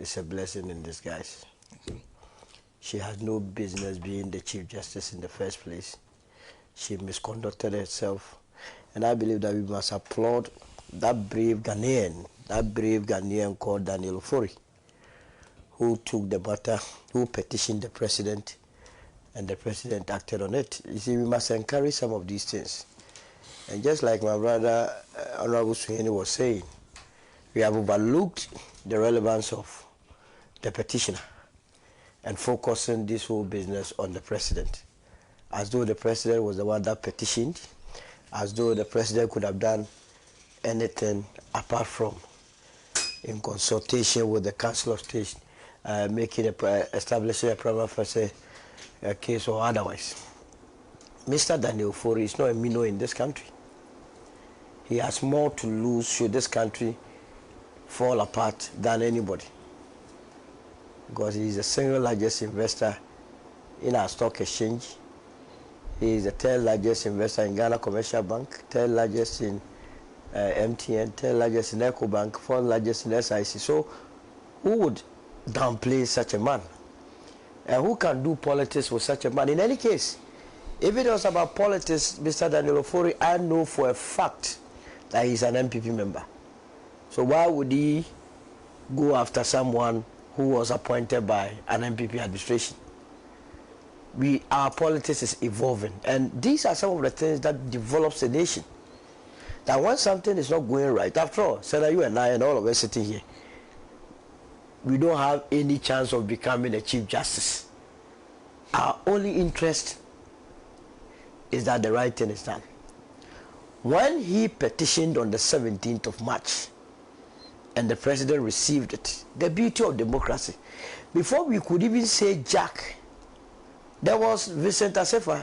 is a blessing in disguise. She has no business being the Chief Justice in the first place. She misconducted herself. And I believe that we must applaud that brave Ghanaian called Daniel Ofori, who took the matter, who petitioned the president, and the president acted on it. You see, we must encourage some of these things. And just like my brother, Honorable Suheni was saying, we have overlooked the relevance of the petitioner and focusing this whole business on the president, as though the president was the one that petitioned, as though the president could have done anything apart from in consultation with the Council of State, establishing a prima facie case or otherwise. Mr. Daniel Ofori is not a minnow in this country. He has more to lose should this country fall apart than anybody, because he is the single largest investor in our stock exchange. He is the third largest investor in Ghana Commercial Bank, third largest in MTN, third largest in EcoBank, fourth largest in SIC. So who would downplay such a man? And who can do politics with such a man? In any case, if it was about politics, Mr. Daniel Ofori, I know for a fact that he's an MPP member. So why would he go after someone who was appointed by an MPP administration? Our politics is evolving, and these are some of the things that develops a nation. That when something is not going right, after all, Senator, you and I and all of us sitting here, we don't have any chance of becoming a Chief Justice. Our only interest is that the right thing is done. When he petitioned on the 17th of March, and the president received it, the beauty of democracy, before we could even say Jack, there was Vincent Assefa,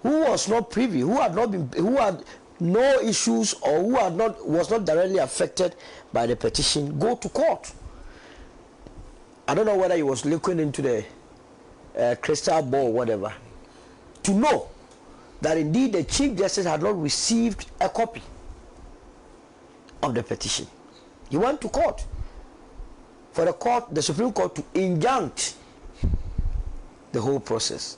who was not privy, who had no issues, or who was not directly affected by the petition, go to court. I don't know whether he was looking into the crystal ball or whatever, to know that indeed the Chief Justice had not received a copy of the petition. He went to court for the Supreme Court to injunct the whole process.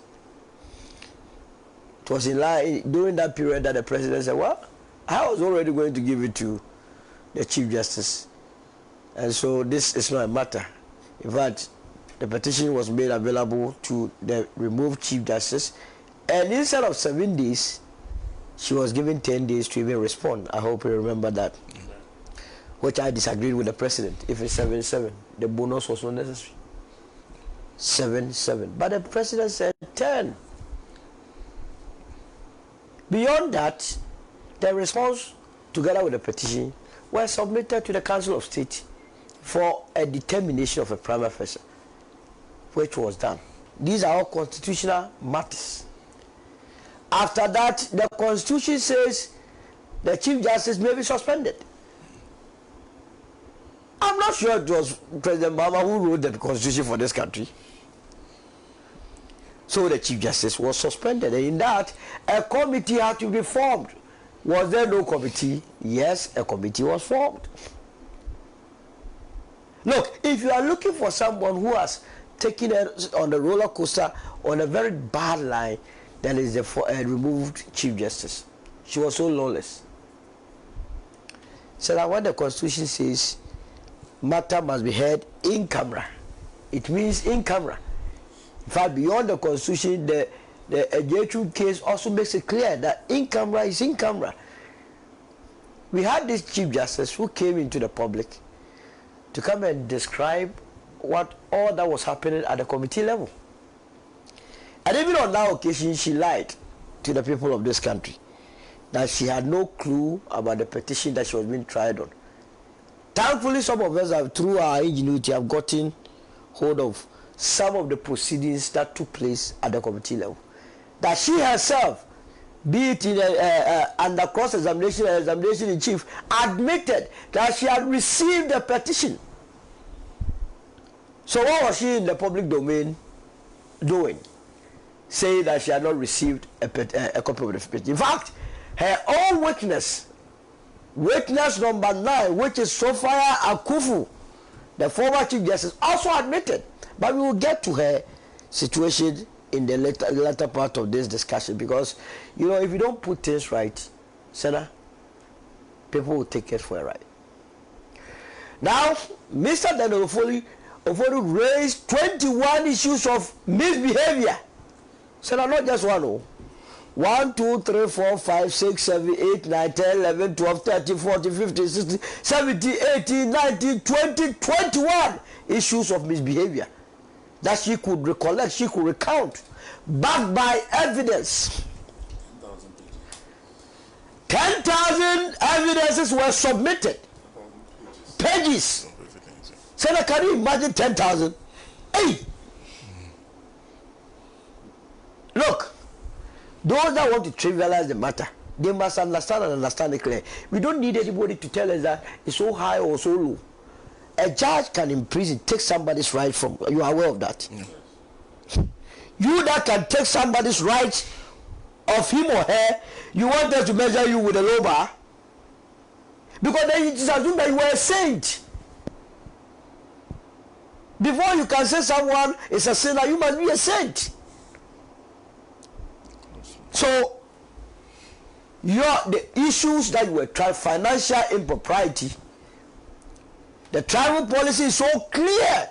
It was in line during that period that the president said, well, I was already going to give it to the Chief Justice, and so this is not a matter. In fact, the petition was made available to the removed Chief Justice, and instead of 7 days, she was given 10 days to even respond. I hope you remember that. Which I disagreed with the president. If it's 7-7, the bonus was not necessary. 7-7. But the president said 10. Beyond that, the response, together with the petition, were submitted to the Council of State for a determination of a prima facie, which was done. These are all constitutional matters. After that, the Constitution says the Chief Justice may be suspended. I'm not sure it was President Mahama who wrote the Constitution for this country. So the Chief Justice was suspended, and in that, a committee had to be formed. Was there no committee? Yes, a committee was formed. Look, if you are looking for someone who has taken it on the roller coaster on a very bad line, then is the removed Chief Justice. She was so lawless. So that when the Constitution says matter must be heard in camera, it means in camera. In fact, beyond the Constitution, the Ejechun case also makes it clear that in camera is in camera. We had this Chief Justice who came into the public to come and describe what all that was happening at the committee level. And even on that occasion, she lied to the people of this country that she had no clue about the petition that she was being tried on. Thankfully, some of us have, through our ingenuity, have gotten hold of some of the proceedings that took place at the committee level. That she herself, be it in under cross-examination and examination in chief, admitted that she had received the petition. So what was she in the public domain doing? Saying that she had not received a copy of the petition. In fact, her own witness number 9, which is Sophia Akufu, The former Chief Justice also admitted. But we will get to her situation in the later part of this discussion, because, you know, if you don't put things right, Senator, people will take it for a ride. Now, Mr. Daniel Oforu raised 21 issues of misbehavior. Senator, not just one. 1, 2, 3, 4, 5, 6, 7, 8, 9, 10, 11, 12, 13, 14, 15, 16, 17, 18, 19, 20, 21 issues of misbehavior that she could recollect, she could recount, backed by evidence. 10,000 evidences were submitted. Pages. Senator, can you imagine 10,000? Hey! Look. Those that want to trivialize the matter, they must understand and understand it clearly. We don't need anybody to tell us that it's so high or so low. A judge can in prison take somebody's right from you. Are aware of that? Yeah. You that can take somebody's right of him or her, you want us to measure you with a low bar? Because then it is assumed that you were a saint. Before you can say someone is a sinner, you must be a saint. So, the issues that were tried, financial impropriety, the travel policy is so clear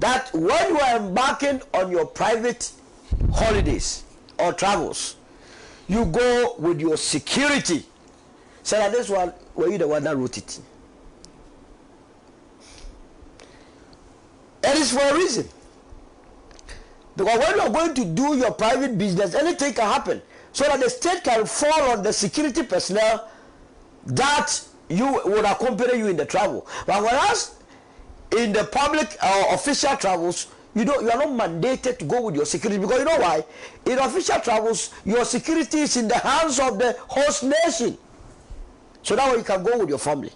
that when you are embarking on your private holidays or travels, you go with your security. So that this one, were you the one that wrote it? It is for a reason. Because when you are going to do your private business, anything can happen. So that the state can fall on the security personnel that you would accompany you in the travel. But whereas in the public or official travels, you are not mandated to go with your security. Because you know why? In official travels, your security is in the hands of the host nation. So that way you can go with your family.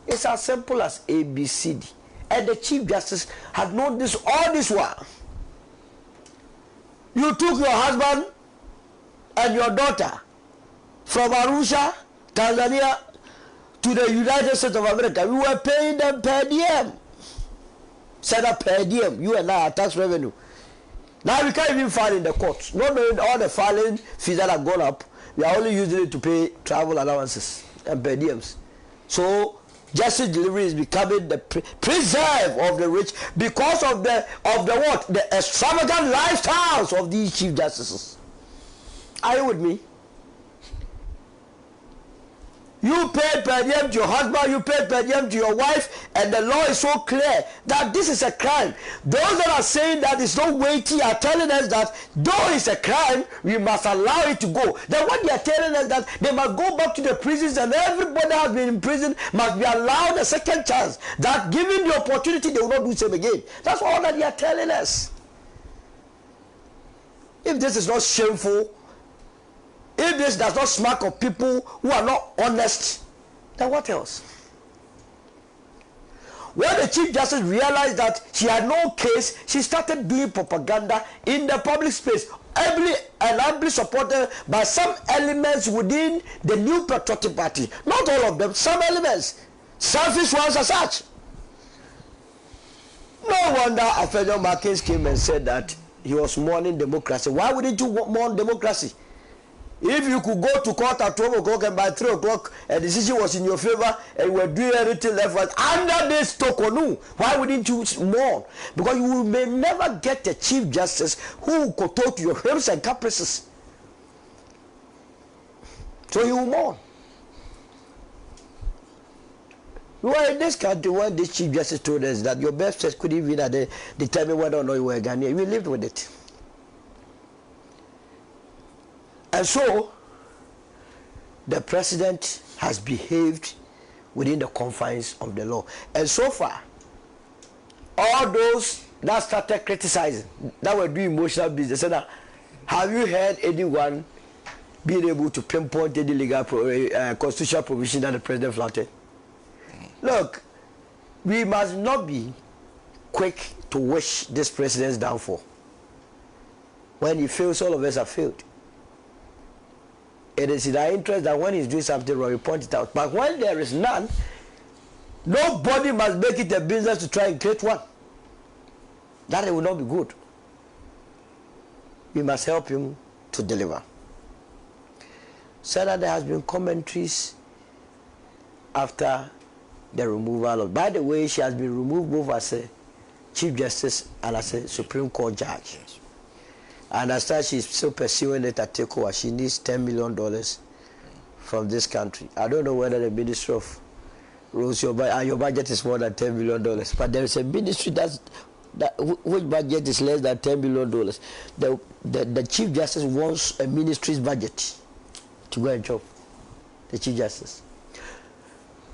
It's as simple as ABCD. And the Chief Justice had known this all this while. You took your husband and your daughter from Arusha, Tanzania, to the United States of America. We were paying them per diem. Set up per diem. You and I are tax revenue. Now we can't even file in the courts. Not knowing all the filing fees that have gone up, we are only using it to pay travel allowances and per diems. So justice delivery is becoming the preserve of the rich because of the what? The extravagant lifestyles of these chief justices. Are you with me? You paid per diem to your husband, you paid per diem to your wife, and the law is so clear that this is a crime. Those that are saying that it's not weighty are telling us that though it's a crime, we must allow it to go. Then what they are telling us that they must go back to the prisons, and everybody that has been in prison must be allowed a second chance. That given the opportunity, they will not do the same again. That's all that they are telling us. If this is not shameful, if this does not smack of people who are not honest, then what else? When the Chief Justice realized that she had no case, she started doing propaganda in the public space, amply supported by some elements within the new patriotic party. Not all of them, some elements. Selfish ones as such. No wonder Afenyo Markins came and said that he was mourning democracy. Why wouldn't you mourn democracy? If you could go to court at 12 o'clock and by 3 o'clock a decision was in your favor and you were doing everything left right under this Torkonoo, why wouldn't you mourn? Because you may never get a Chief Justice who will kowtow to your whims and caprices. So you will mourn. You were in this country when this Chief Justice told us that your best test could even determine whether or not you were a Ghanaian. We lived with it. And so, the president has behaved within the confines of the law. And so far, all those that started criticizing, that were doing emotional business, said, have you heard anyone being able to pinpoint any legal constitutional provision that the president flouted? Look, we must not be quick to wish this president's downfall. When he fails, all of us have failed. It is in our interest that when he's doing something wrong, we point it out. But when there is none, Nobody must make it a business to try and create one. That will not be good. We must help him to deliver. So that there has been commentaries after the removal of. By the way, she has been removed both as a Chief Justice and as a Supreme Court judge. Yes. And as such, she's still pursuing it at takeover. She needs $10 million from this country. I don't know whether the Ministry of Rules, your budget is more than $10 million, but there is a ministry which budget is less than $10 million. The Chief Justice wants a ministry's budget to go and chop the Chief Justice.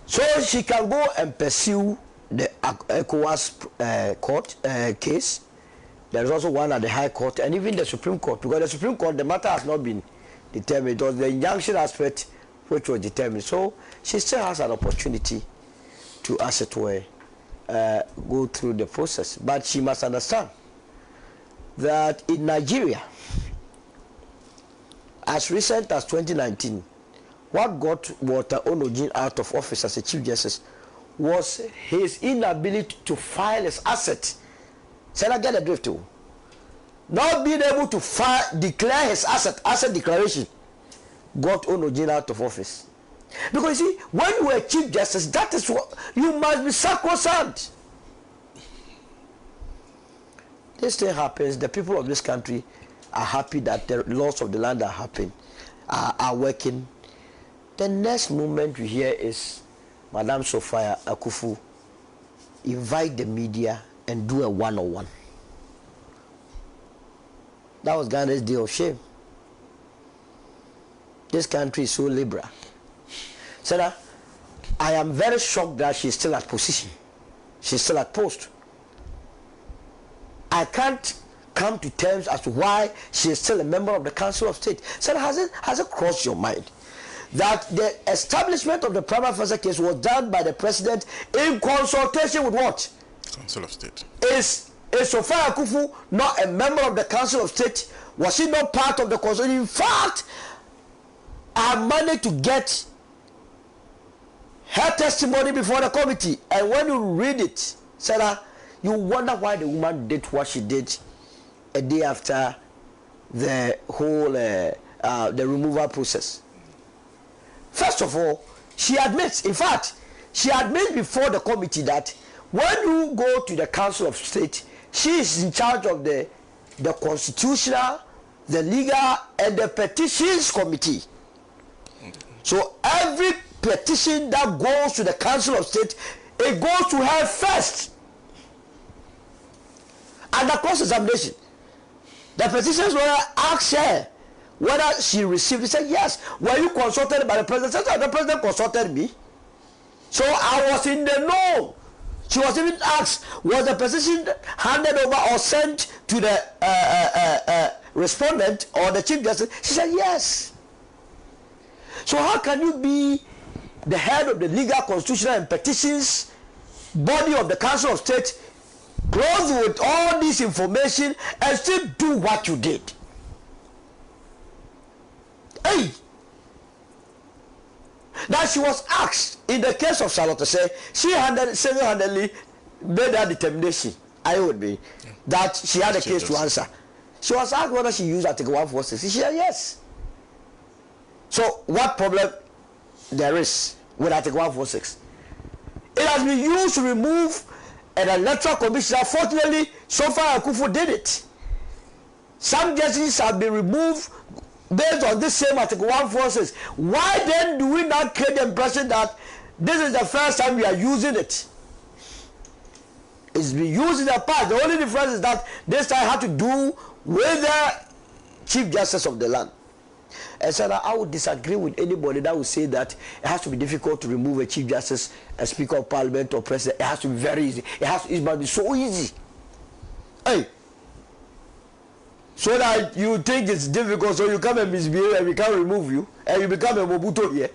So she can go and pursue the ECOWAS court case. There is also one at the High Court and even the Supreme Court, because the Supreme Court, the matter has not been determined. It was the injunction aspect which was determined. So she still has an opportunity to, as it were, go through the process. But she must understand that in Nigeria, as recent as 2019, what got Walter Onojin out of office as a Chief Justice was his inability to file his asset. Shall I get the drift too? Not being able to declare his asset declaration got Onojin out of office. Because you see, when you are a Chief Justice, that is what you must be sacrosanct. This thing happens, the people of this country are happy that the laws of the land are working. The next moment you hear is Madam Sophia Akufu invite the media and do a one-on-one. That was Ghana's day of shame. This country is so liberal. So I am very shocked that she's still at position. She's still at post. I can't come to terms as to why she is still a member of the Council of State. So has it crossed your mind that the establishment of the prima facie case was done by the President in consultation with what? Council of State. Is Sophia Akufu not a member of the Council of State? Was she not part of the consultation? In fact, I managed to get her testimony before the committee, and when you read it, Sarah, you wonder why the woman did what she did a day after the whole the removal process. First of all, she admits, in fact, she admits before the committee that when you go to the Council of State, she is in charge of the constitutional, the legal, and the petitions committee. So every petition that goes to the Council of State, it goes to her first. And the cross-examination, the petitions lawyer asks her whether she received it. She said, yes. Were you consulted by the President? She said, the President consulted me. So I was in the know. She was even asked, was the petition handed over or sent to the respondent or the Chief Justice? She said, yes. So how can you be the head of the legal, constitutional, and petitions body of the Council of State, clothed with all this information, and still do what you did? Hey! Now she was asked, in the case of Charlotte, say she single-handedly made that determination, I would be, that she had a case to answer. She was asked whether she used Article 146. She said yes. So what problem there is with Article 146? It has been used to remove an electoral commissioner. Fortunately, Sophia Akufu did it. Some judges have been removed based on this same Article 146. Why then do we not create the impression that this is the first time we are using it? It's been used in the past. The only difference is that this time had to do with the Chief Justice of the land. And so I would disagree with anybody that would say that it has to be difficult to remove a Chief Justice, a Speaker of Parliament, or President. It has to be very easy. It must be so easy. Hey! So that you think it's difficult, so you come and misbehave and we can't remove you, and you become a Mobuto here.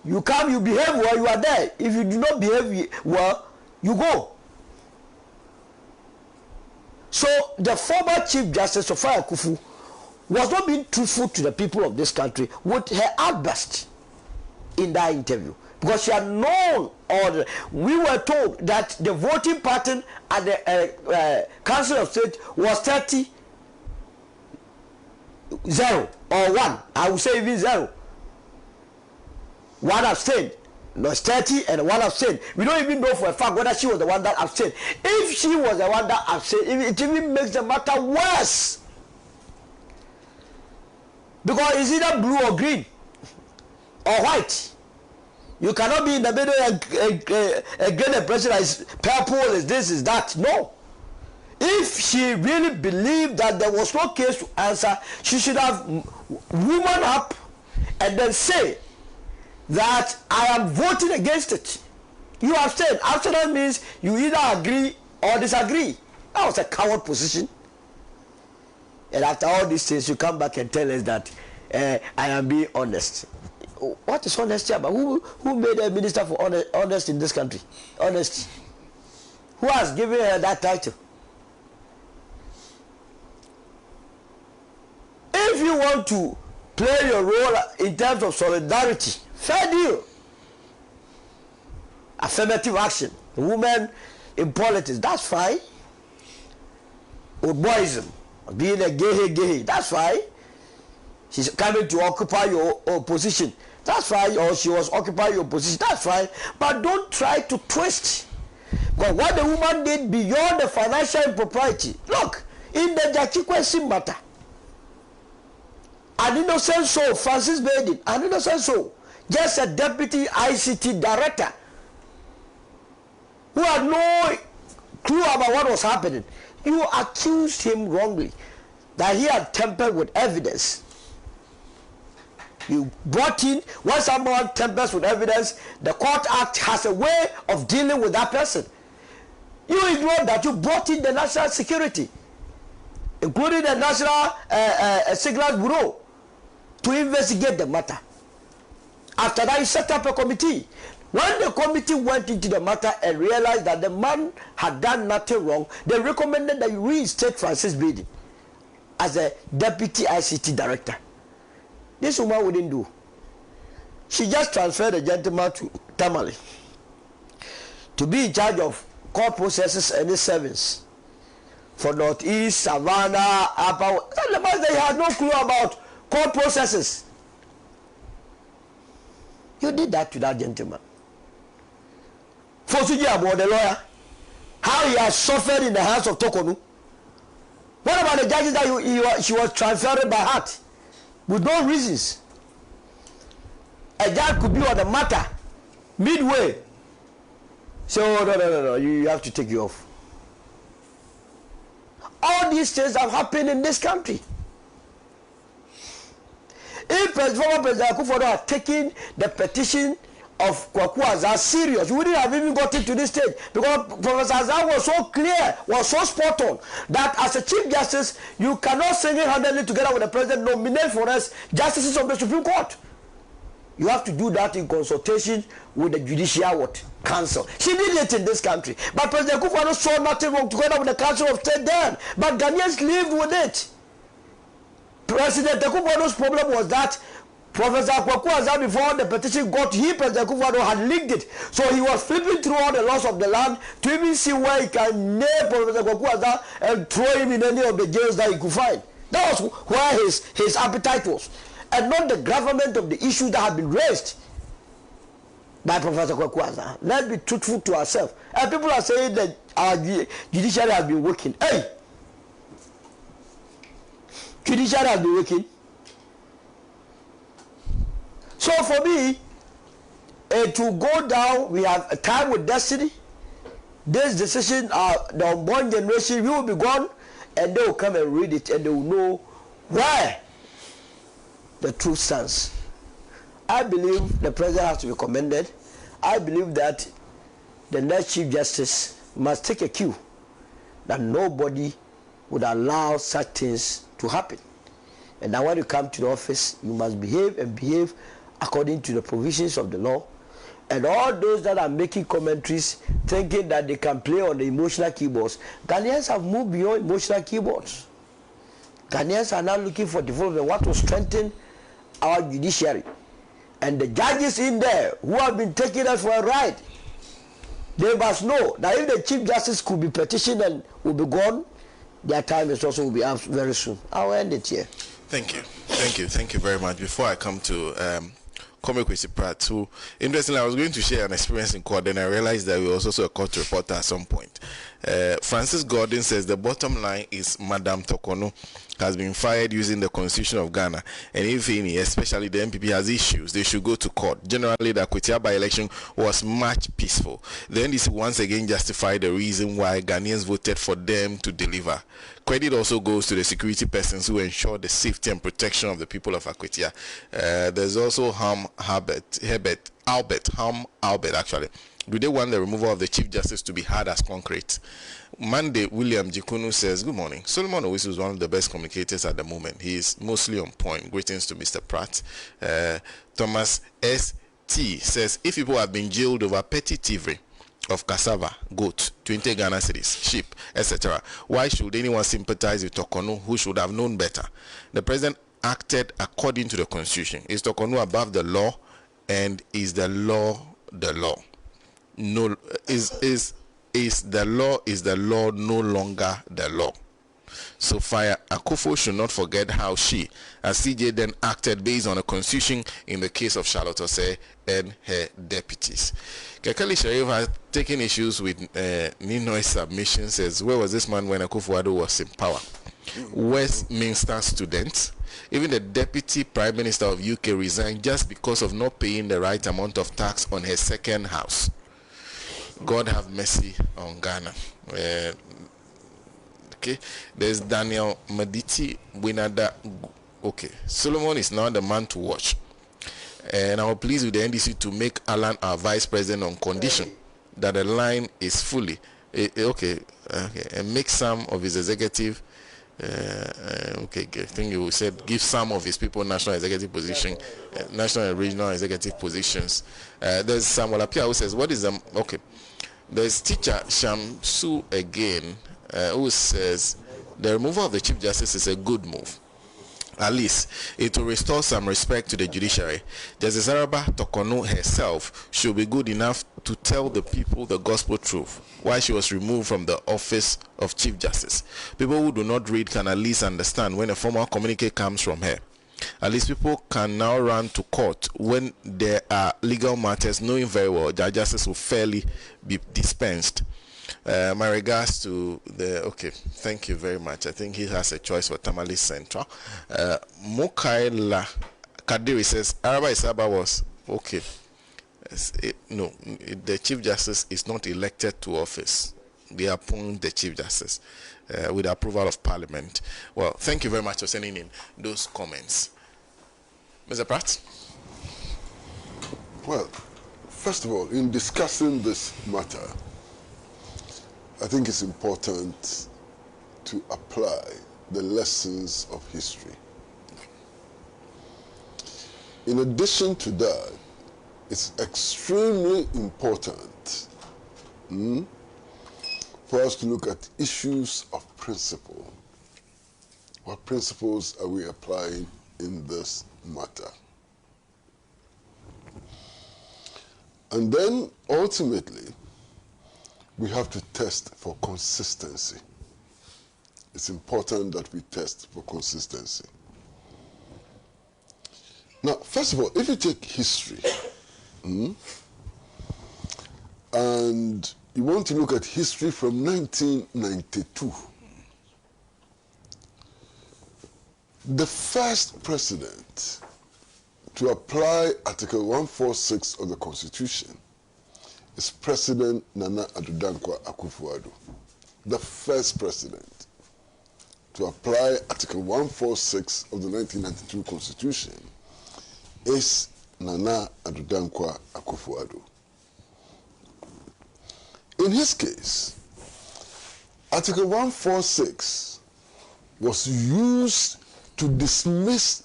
You come, you behave well, you are there. If you do not behave well, you go. So the former Chief Justice Sophia Akufu was not being truthful to the people of this country with her outburst in that interview. Because she had known, or we were told that the voting pattern at the Council of State was 30-0 or 1. I would say even 0. One abstained. No, it's 30 and one abstained. We don't even know for a fact whether she was the one that abstained. If she was the one that abstained, it even makes the matter worse. Because it's either blue or green or white. You cannot be in the middle and get a person that is purple, is this, is that. No. If she really believed that there was no case to answer, she should have woman up and then say that I am voting against it. You abstain. Abstain means you either agree or disagree. That was a coward position. And after all these things, you come back and tell us that I am being honest. What is honesty about? Who made a minister for honest in this country? Honesty. Who has given her that title? If you want to play your role in terms of solidarity, fair deal. Affirmative action. Women in politics, that's fine. Old boyism, being a gay, that's fine. She's coming to occupy your position. That's fine. Or she was occupying your position. That's fine. But don't try to twist. Because what the woman did beyond the financial impropriety. Look, in the Jachikwensi matter, an innocent soul, Francis Baden, an innocent soul, just a deputy ICT director who had no clue about what was happening. You accused him wrongly that he had tampered with evidence. You brought in, when someone tampers with evidence, the Court Act has a way of dealing with that person. You ignored that. You brought in the national security, including the National Signals Bureau, to investigate the matter. After that, you set up a committee. When the committee went into the matter and realized that the man had done nothing wrong, they recommended that you reinstate Francis Baden as a deputy ICT director. This woman wouldn't do. She just transferred the gentleman to Tamale to be in charge of court processes and his service for Northeast, Savannah, Upper. The man, they had no clue about court processes. You did that to that gentleman. Fosuji about the lawyer, how he has suffered in the hands of Torkonoo. What about the judges that she was transferred by heart with no reasons? A judge could be on the matter midway. So no, you have to take you off. All these things have happened in this country. If former President Akufo-Addo had taken the petition of Kwaku Azar serious, we wouldn't have even gotten to this stage, because Professor Azar was so clear, was so spot on, that as a Chief Justice, you cannot single-handedly, together with the President, nominate for us justices of the Supreme Court. You have to do that in consultation with the Judicial Council. She did it in this country. But President Akufo-Addo saw nothing wrong together with the Council of State then. But Ghanaians lived with it. President Akufo-Addo's problem was that Professor Kwaku Azar, before the petition got, President Akufo-Addo had leaked it. So he was flipping through all the laws of the land to even see where he can nail Professor Kwaku Azar and throw him in any of the jails that he could find. That was where his appetite was. And not the government of the issues that have been raised by Professor Kwaku Azar. Let's be truthful to ourselves. And people are saying that our judiciary has been working. Hey! Judiciary has been working. So for me, to go down, we have a time with destiny. This decision, the unborn generation, we will be gone, and they will come and read it, and they will know where the truth stands. I believe the president has to be commended. I believe that the next Chief Justice must take a cue that nobody would allow such things to happen. And now when you come to the office, you must behave and behave according to the provisions of the law. And all those that are making commentaries thinking that they can play on the emotional keyboards, Ghanaians have moved beyond emotional keyboards. Ghanaians are now looking for development, what will strengthen our judiciary, And the judges in there who have been taking us for a ride, they must know that if the Chief Justice could be petitioned and will be gone, their time is also will be up very soon. I'll end it here. Thank you very much. Before I come to Comic with Pratt, who interestingly I was going to share an experience in court, then I realized that we were also a court reporter at some point. Francis Gordon says the bottom line is Madam Torkonoo has been fired using the Constitution of Ghana, and if any, especially the MPP, has issues, they should go to court. Generally, the Akwetia by-election was much peaceful. The NDC once again justified the reason why Ghanaians voted for them to deliver. Credit also goes to the security persons who ensure the safety and protection of the people of Akwetia. There's also Albert actually. Do they want the removal of the Chief Justice to be hard as concrete? Monday, William Jikunu says, good morning. Solomon Owusu is one of the best communicators at the moment. He is mostly on point. Greetings to Mr. Pratt. Thomas S.T. says, if people have been jailed over petty thievery of cassava, goat, 20 Ghana cities, sheep, etc., why should anyone sympathize with Torkonoo, who should have known better? The president acted according to the Constitution. Is Torkonoo above the law, and is the law the law? No, is the law no longer the law? So Fire Akufo should not forget how she, as CJ, then acted based on the Constitution in the case of Charlotte Osei and her deputies. Kekeli Sharif has taken issues with Ninoy's submission. Says, where was this man when Akufo-Addo was in power? Westminster students. Even the deputy prime minister of UK resigned just because of not paying the right amount of tax on her second house. God have mercy on Ghana. Okay, there's Daniel Maditi Winada. Okay, Solomon is now the man to watch, and I'm pleased with the NDC to make Alan our vice president on condition that the line is fully okay, and make some of his executive. Okay, I think you said give some of his people national executive position, national and regional executive positions. There's Samuel Apia who says, what is the okay? There's teacher Shamsu again, who says the removal of the Chief Justice is a good move. At least it will restore some respect to the judiciary. Justice Araba Torkonoo herself should be good enough to tell the people the gospel truth why she was removed from the office of Chief Justice. People who do not read can at least understand when a formal communique comes from her. At least people can now run to court when there are legal matters, knowing very well that justice will fairly be dispensed. My regards to the okay, thank you very much. I think he has a choice for Tamale Central. Mokaila Kadiri says Araba Isaba was okay. No, the Chief Justice is not elected to office. They appoint the Chief Justice with the approval of Parliament. Well, thank you very much for sending in those comments. Mr. Pratt? Well, first of all, in discussing this matter, I think it's important to apply the lessons of history. In addition to that, it's extremely important for us to look at issues of principle. What principles are we applying in this matter? And then, ultimately, we have to test for consistency. It's important that we test for consistency. Now, first of all, if you take history, and you want to look at history from 1992, the first president to apply Article 146 of the Constitution is President Nana Addo Dankwa Akufo-Addo. The first president to apply Article 146 of the 1992 Constitution is Nana Addo Dankwa Akufo-Addo. In his case, Article 146 was used to dismiss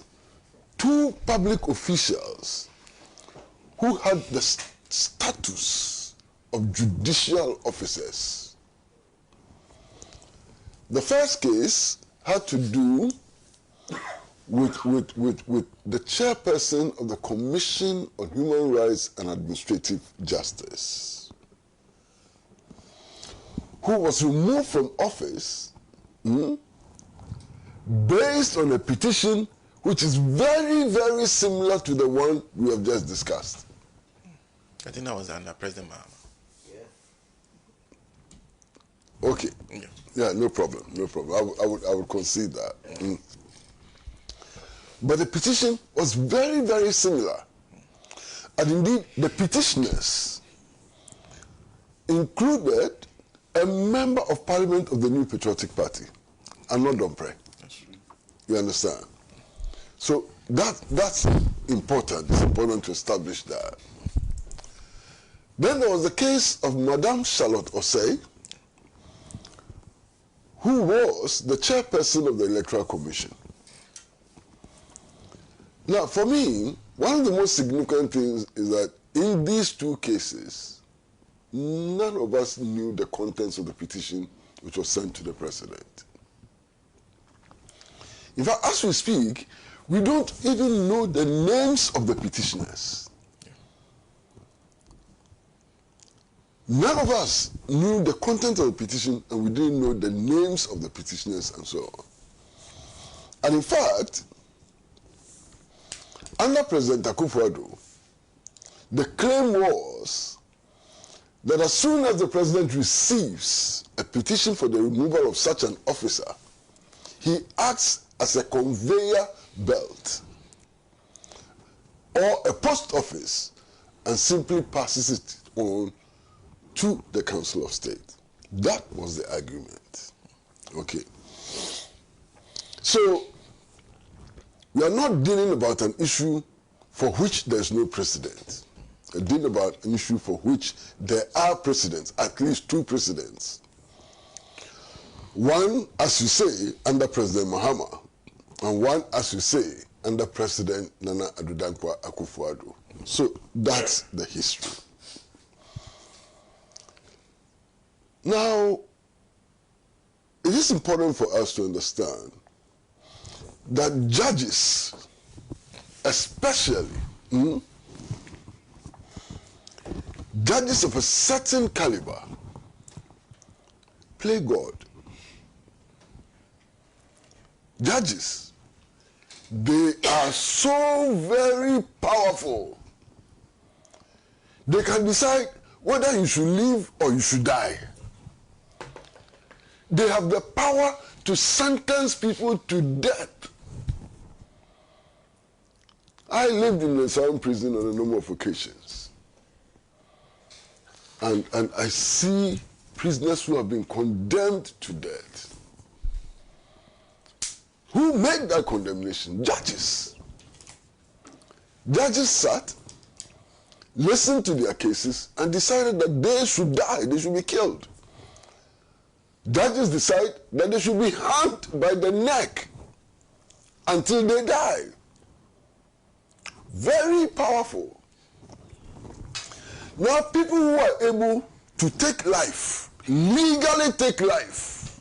two public officials who had the status of judicial officers. The first case had to do with the chairperson of the Commission on Human Rights and Administrative Justice, who was removed from office based on a petition which is very, very similar to the one we have just discussed. I think that was under President Mahama. Okay. Yeah, no problem. I would concede that. But the petition was very, very similar. And indeed, the petitioners included a member of parliament of the New Patriotic Party, and not Domprey. You understand? So that's important. It's important to establish that. Then there was the case of Madame Charlotte Osei, who was the chairperson of the Electoral Commission. Now, for me, one of the most significant things is that in these two cases, none of us knew the contents of the petition which was sent to the president. In fact, as we speak, we don't even know the names of the petitioners. None of us knew the content of the petition, and we didn't know the names of the petitioners and so on. And in fact, under President Akufo-Addo, the claim was that as soon as the president receives a petition for the removal of such an officer, he acts as a conveyor belt or a post office and simply passes it on to the Council of State. That was the argument. Okay. So, we are not dealing about an issue for which there is no precedent. We're dealing about an issue for which there are precedents, at least two precedents. One, as you say, under President Mahama, and one, as you say, under President Nana Addo Dankwa Akufo-Addo. So that's the history. Now, it is important for us to understand that judges, especially judges of a certain caliber, play God. Judges, they are so very powerful. They can decide whether you should live or you should die. They have the power to sentence people to death. I lived in the Southern prison on a number of occasions. And I see prisoners who have been condemned to death. Who made that condemnation? Judges. Judges sat, listened to their cases, and decided that they should die, they should be killed. Judges decide that they should be hanged by the neck until they die. Very powerful. Now, people who are able to take life, legally take life,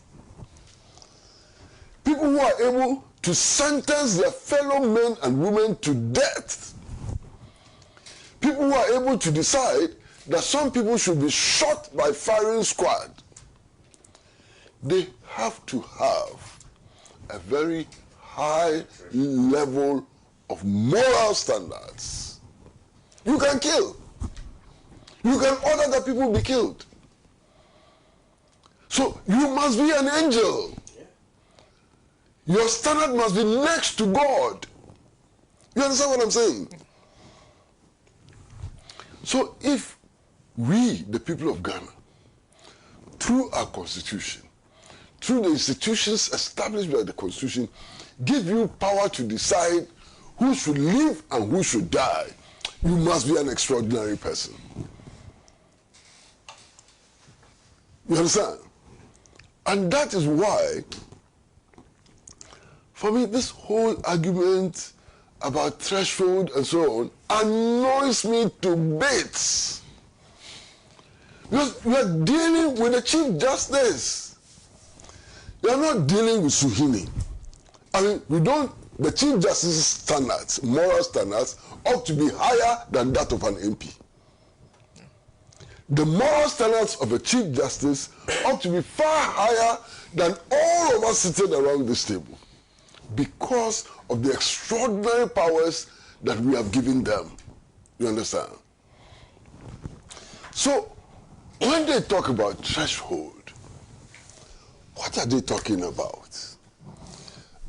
people who are able to sentence their fellow men and women to death, people who are able to decide that some people should be shot by firing squad, they have to have a very high level of moral standards. You can kill. You can order that people be killed. So you must be an angel. Your standard must be next to God. You understand what I'm saying? So if we, the people of Ghana, through our constitution, through the institutions established by the constitution, give you power to decide who should live and who should die, you must be an extraordinary person. You understand? And that is why, for me, this whole argument about threshold and so on annoys me to bits. Because we are dealing with the Chief Justice. We are not dealing with Suhini. I mean, we don't the Chief Justice's standards, moral standards, ought to be higher than that of an MP. The moral standards of a Chief Justice ought to be far higher than all of us sitting around this table because of the extraordinary powers that we have given them. You understand? So, when they talk about threshold, what are they talking about?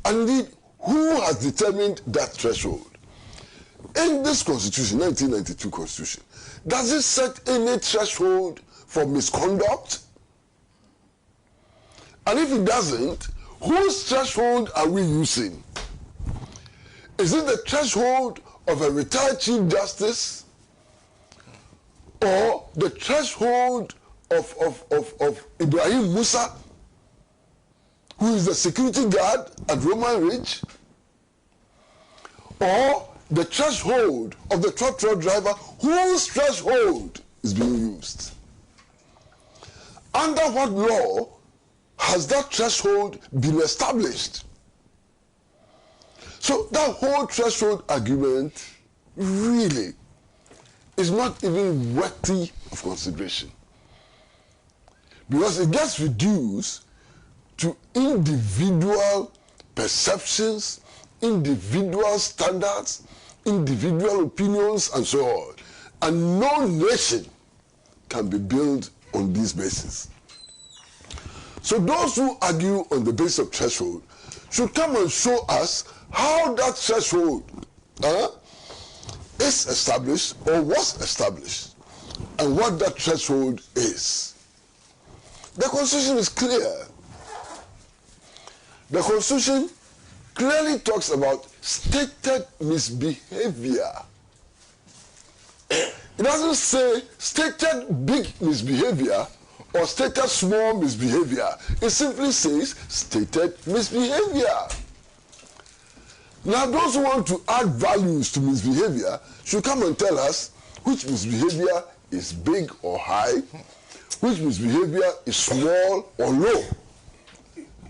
And indeed, who has determined that threshold? In this Constitution, 1992 Constitution, does it set any threshold for misconduct? And if it doesn't, whose threshold are we using? Is it the threshold of a retired Chief Justice or the threshold of Ibrahim Musa, who is the security guard at Roman Ridge, or the threshold of the truck driver whose threshold is being used? Under what law has that threshold been established? So that whole threshold argument really is not even worthy of consideration, because it gets reduced to individual perceptions, individual standards, individual opinions, and so on. And no nation can be built on this basis. So those who argue on the basis of threshold should come and show us how that threshold is established or was established, and what that threshold is. The Constitution is clear. The Constitution clearly talks about stated misbehavior. It doesn't say stated big misbehavior or stated small misbehavior. It simply says stated misbehavior. Now, those who want to add values to misbehavior should come and tell us which misbehavior is big or high, which misbehavior is small or low.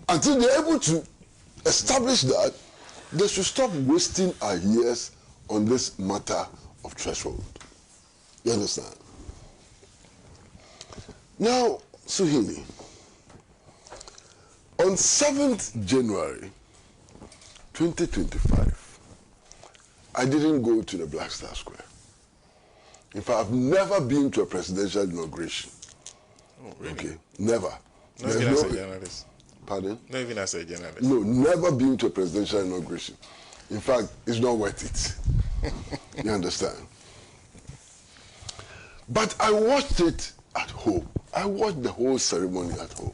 Until they're able to establish that, they should stop wasting our years on this matter of threshold. You understand? Now, Suhini, on 7th January 2025, I didn't go to the Black Star Square. In fact, I've never been to a presidential inauguration. Oh, really? Okay, never. Not even as a journalist. Pardon? Not even as a journalist. No, never been to a presidential inauguration. In fact, it's not worth it. You understand? But I watched it at home. I watched the whole ceremony at home.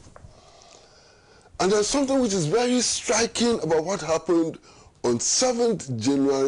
And there's something which is very striking about what happened on 7th January